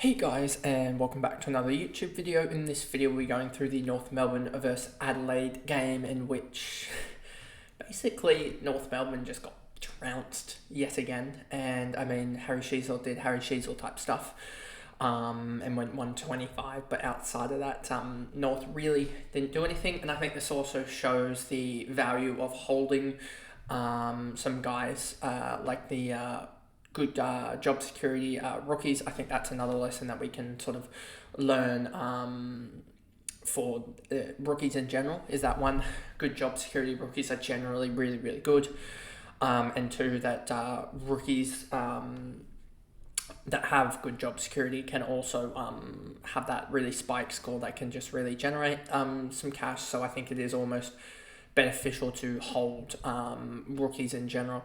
Hey guys, and welcome back to another YouTube video. In this video we're going through the North Melbourne versus Adelaide game, in which basically North Melbourne just got trounced yet again. And I mean, Harry Sheezel did Harry Sheezel type stuff and went 125, but outside of that, North really didn't do anything. And I think this also shows the value of holding some guys like the good job security rookies. I think that's another lesson that we can sort of learn for rookies in general, is that one, good job security rookies are generally really, really good. And two, that rookies that have good job security can also have that really spike score that can just really generate some cash. So I think it is almost beneficial to hold rookies in general,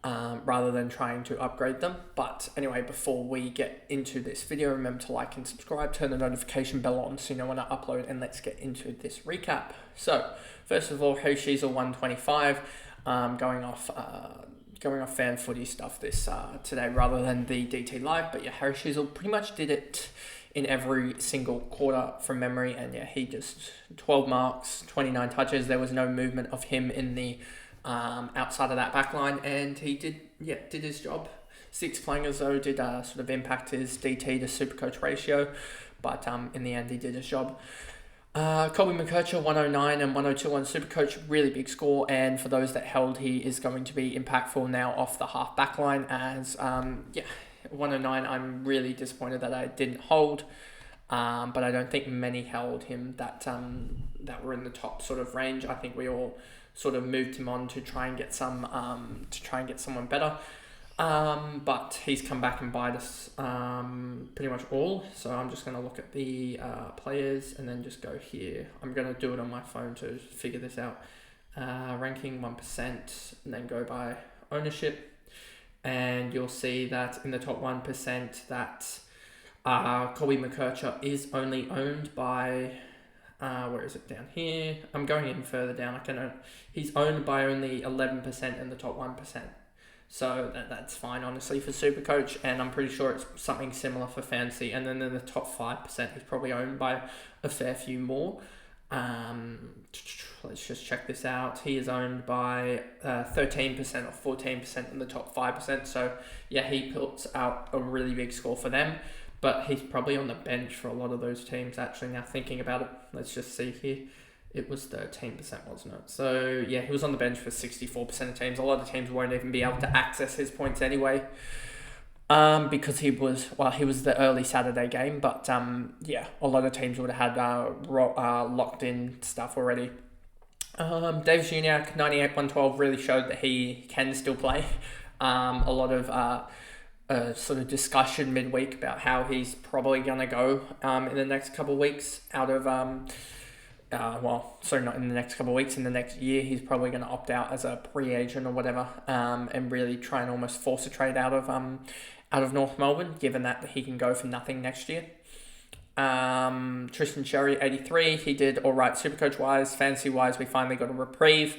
rather than trying to upgrade them. But anyway, before we get into this video, remember to like and subscribe, turn the notification bell on so you know when I upload, and let's get into this recap. So first of all, Harry Sheezel 125, going off fan footy stuff this today rather than the DT live. But yeah, Harry Sheezel pretty much did it in every single quarter from memory, and yeah, he just 12 marks, 29 touches. There was no movement of him in the outside of that back line, and he did his job. 6 clangers though did sort of impact his DT to Supercoach ratio, but in the end he did his job. Colby McKercher 109 and 102 on Supercoach, really big score, and for those that held, he is going to be impactful now off the half back line, as 109 I'm really disappointed that I didn't hold, but I don't think many held him that were in the top sort of range. I think we all sort of moved him on to try and get someone better, but he's come back and bite us pretty much all. So I'm just going to look at the players and then just go here. I'm going to do it on my phone to figure this out. Ranking 1%, and then go by ownership, and you'll see that in the top 1% that Colby McKercher is only owned by where is it, down here? I'm going even further down. He's owned by only 11% in the top 1%. So that's fine, honestly, for Supercoach, and I'm pretty sure it's something similar for Fantasy. And then in the top 5%, he's probably owned by a fair few more. Let's just check this out. He is owned by 13% or 14% in the top 5%. So yeah, he puts out a really big score for them. But he's probably on the bench for a lot of those teams, actually, now thinking about it. Let's just see here. It was 13%, wasn't it? So, yeah, he was on the bench for 64% of teams. A lot of teams won't even be able to access his points anyway, because he was the early Saturday game. But, yeah, a lot of teams would have had locked-in stuff already. Dave Juniak, 98, 112, really showed that he can still play. A lot of sort of discussion midweek about how he's probably going to go in the next couple of weeks out of, not in the next couple of weeks, in the next year, he's probably going to opt out as a pre-agent or whatever, and really try and almost force a trade out of North Melbourne, given that he can go for nothing next year. Tristan Sherry, 83, he did all right Supercoach-wise. Fantasy-wise, we finally got a reprieve.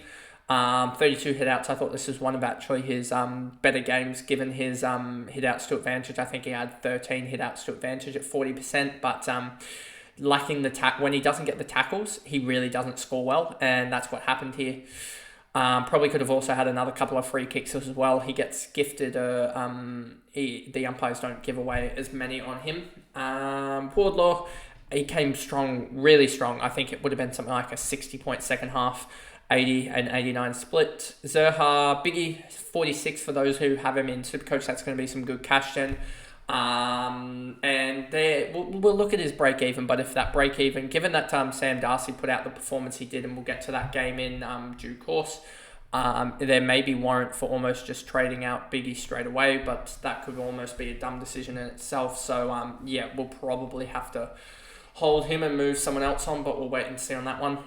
32 hit-outs. I thought this was one of actually his better games, given his hit-outs to advantage. I think he had 13 hit-outs to advantage at 40%, but lacking the when he doesn't get the tackles, he really doesn't score well, and that's what happened here. Probably could have also had another couple of free kicks as well. He gets gifted. The umpires don't give away as many on him. Wardlaw, he came strong, really strong. I think it would have been something like a 60-point second half. 80 and 89 split. Zerha, Biggie, 46 for those who have him in Supercoach. That's going to be some good cash then. And there, we'll look at his break even, but if that break even, given that Sam Darcy put out the performance he did, and we'll get to that game in due course, there may be warrant for almost just trading out Biggie straight away, but that could almost be a dumb decision in itself. So yeah, we'll probably have to hold him and move someone else on, but we'll wait and see on that one.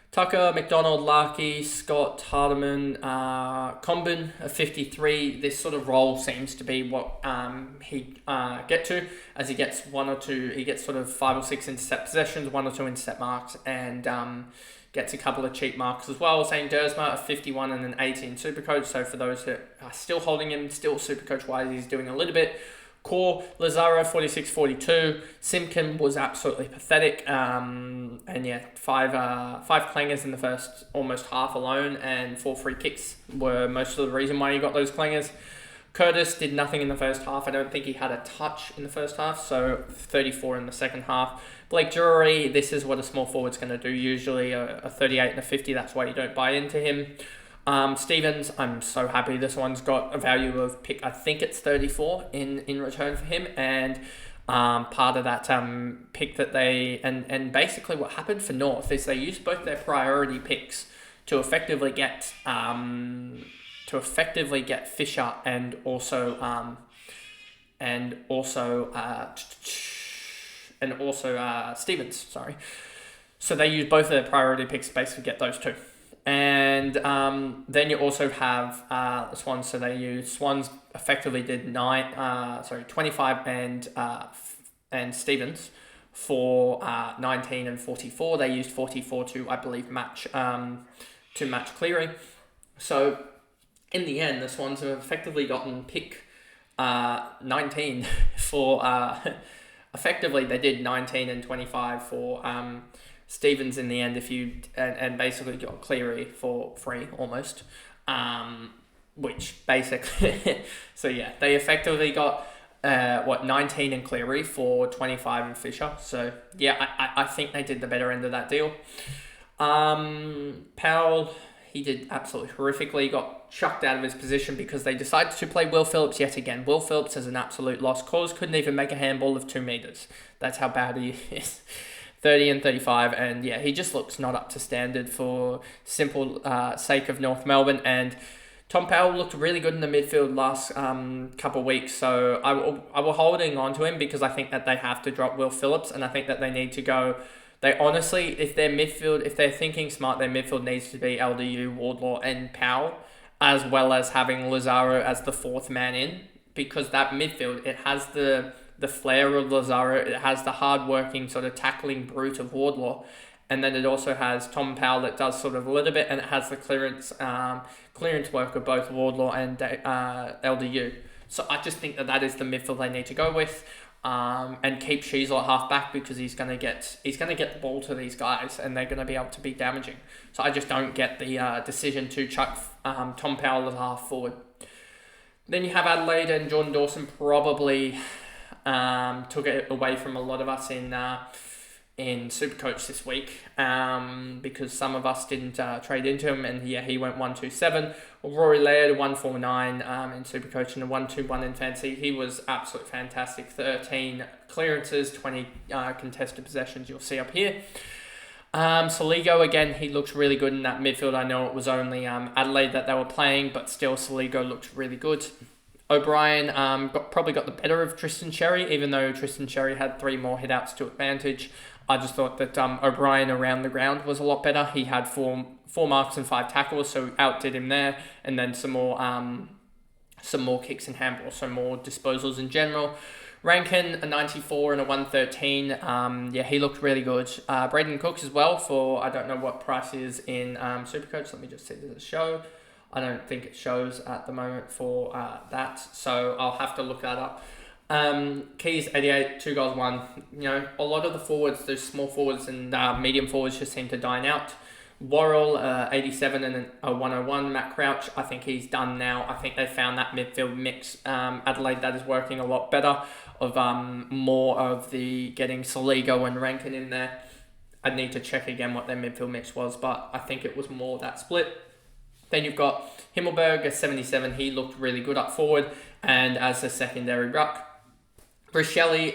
Tucker, McDonald, Larkey, Scott, Hardiman, Combin, a 53. This sort of role seems to be what he get to, as he gets he gets sort of 5 or 6 intercept possessions, 1 or 2 intercept marks, and gets a couple of cheap marks as well. St. Dersma, a 51 and an 80 in Supercoach. So for those who are still holding him, still Supercoach-wise, he's doing a little bit. Core, Lazaro, 46-42. Simkin was absolutely pathetic. And yeah, five clangers in the first almost half alone, and 4 free kicks were most of the reason why he got those clangers. Curtis did nothing in the first half. I don't think he had a touch in the first half, so 34 in the second half. Blake Drury, this is what a small forward's going to do usually, a 38 and a 50. That's why you don't buy into him. Stevens, I'm so happy this one's got a value of pick, I think it's 34 in return for him, and part of that pick that they, and basically what happened for North is they used both their priority picks to effectively get Fisher and also Stevens, sorry. So they used both of their priority picks to basically get those two. And then you also have Swans. So they used Swans effectively did 25 and Stevens for 19 and 44. They used 44 to, I believe, match Cleary. So in the end, the Swans have effectively gotten pick 19 for effectively they did 19 and 25 for Stevens in the end, and basically got Cleary for free almost, which basically so yeah, they effectively got 19 and Cleary for 25 and Fisher. So yeah, I think they did the better end of that deal. Powell, he did absolutely horrifically. He got chucked out of his position because they decided to play Will Phillips yet again. Will Phillips is an absolute lost cause. Couldn't even make a handball of 2 meters. That's how bad he is. 30 and 35, and yeah, he just looks not up to standard for simple sake of North Melbourne. And Tom Powell looked really good in the midfield last couple of weeks, so I will holding on to him because I think that they have to drop Will Phillips, and I think that they need to go. They honestly, if they're thinking smart, their midfield needs to be LDU, Wardlaw, and Powell, as well as having Lazaro as the 4th man in, because that midfield, it has the flair of Lazaro, it has the hard-working sort of tackling brute of Wardlaw, and then it also has Tom Powell that does sort of a little bit, and it has the clearance work of both Wardlaw and LDU. So I just think that is the midfield they need to go with, and keep Sheasel at half-back because he's gonna get the ball to these guys, and they're gonna be able to be damaging. So I just don't get the decision to chuck Tom Powell as half-forward. Then you have Adelaide, and Jordan Dawson probably took it away from a lot of us in Supercoach this week because some of us didn't trade into him, and yeah, he went 127. Rory Laird 149 in Supercoach and a 121 in Fantasy. He was absolutely fantastic. 13 clearances, 20 contested possessions. You'll see up here. Saligo again, he looks really good in that midfield. I know it was only Adelaide that they were playing, but still Saligo looked really good. O'Brien probably got the better of Tristan Sherry, even though Tristan Sherry had 3 more hit-outs to advantage. I just thought that O'Brien around the ground was a lot better. He had 4 marks and 5 tackles, so outdid him there, and then some more kicks and handballs, so more disposals in general. Rankin, a 94 and a 113. Yeah, he looked really good. Braden Cooks as well for, I don't know what price is in Supercoach. Let me just see, does it show? I don't think it shows at the moment for that, so I'll have to look that up. Keys, 88, 2 goals, 1. You know, a lot of the forwards, those small forwards and medium forwards just seem to dine out. Worrell, 87 and a 101. Matt Crouch, I think he's done now. I think they found that midfield mix. Adelaide, that is working a lot better of more of the getting Saligo and Rankin in there. I'd need to check again what their midfield mix was, but I think it was more that split. Then you've got Himmelberg, a 77. He looked really good up forward and as a secondary ruck. Bruce Shelley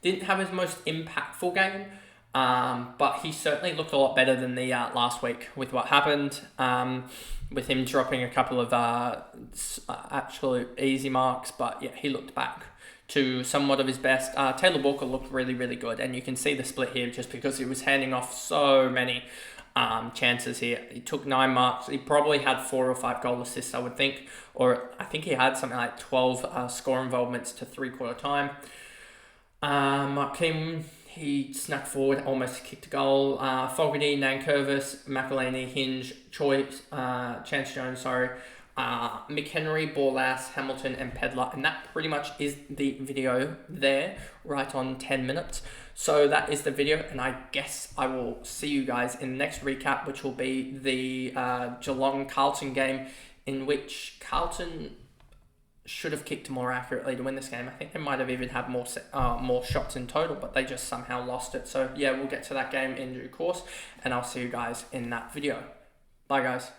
didn't have his most impactful game, but he certainly looked a lot better than the last week with what happened, with him dropping a couple of absolute easy marks. But yeah, he looked back to somewhat of his best. Taylor Walker looked really, really good, and you can see the split here just because he was handing off so many chances here. He took 9 marks. He probably had 4 or 5 goal assists, I would think, or I think he had something like 12 score involvements to 3/4 time. Mark Keane, he snuck forward, almost kicked a goal. Fogarty, Nankervis, McElhaney, Hinge, Choi, Chance Jones, sorry, McHenry, Borlass, Hamilton, and Pedler. And that pretty much is the video there, right on 10 minutes. So that is the video, and I guess I will see you guys in the next recap, which will be the Geelong-Carlton game, in which Carlton should have kicked more accurately to win this game. I think they might have even had more shots in total, but they just somehow lost it. So yeah, we'll get to that game in due course, and I'll see you guys in that video. Bye guys.